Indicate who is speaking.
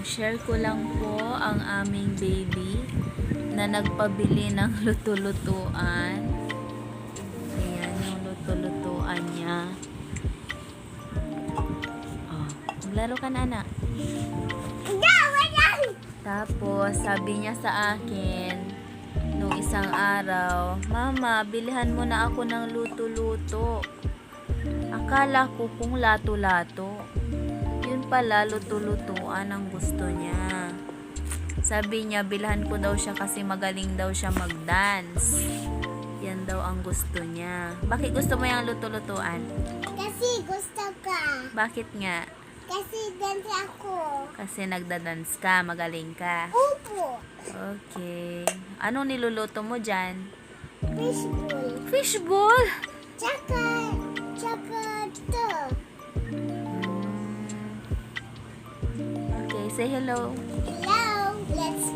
Speaker 1: Share ko lang po ang aming baby na nagpabili ng luto-lutuan. Ayan yung luto-lutuan niya. Oh, maglaro ka na, anak. Tapos, sabi niya sa akin, nung isang araw, Mama, bilihan mo na ako ng luto-luto. Akala ko kung lato-lato. Yun pala, luto-lutuan ang gusto niya. Sabi niya, bilhan ko daw siya kasi magaling daw siya mag-dance. Yan daw ang gusto niya. Bakit gusto mo yung luto-lutuan?
Speaker 2: Kasi gusto ka.
Speaker 1: Bakit nga?
Speaker 2: Kasi dance ako.
Speaker 1: Kasi nagda-dance ka, magaling ka.
Speaker 2: Upo.
Speaker 1: Okay. Anong niluluto mo dyan?
Speaker 2: Fishbowl.
Speaker 1: Fishball!
Speaker 2: Tsaka to.
Speaker 1: Okay, say hello.
Speaker 2: Hello. Let's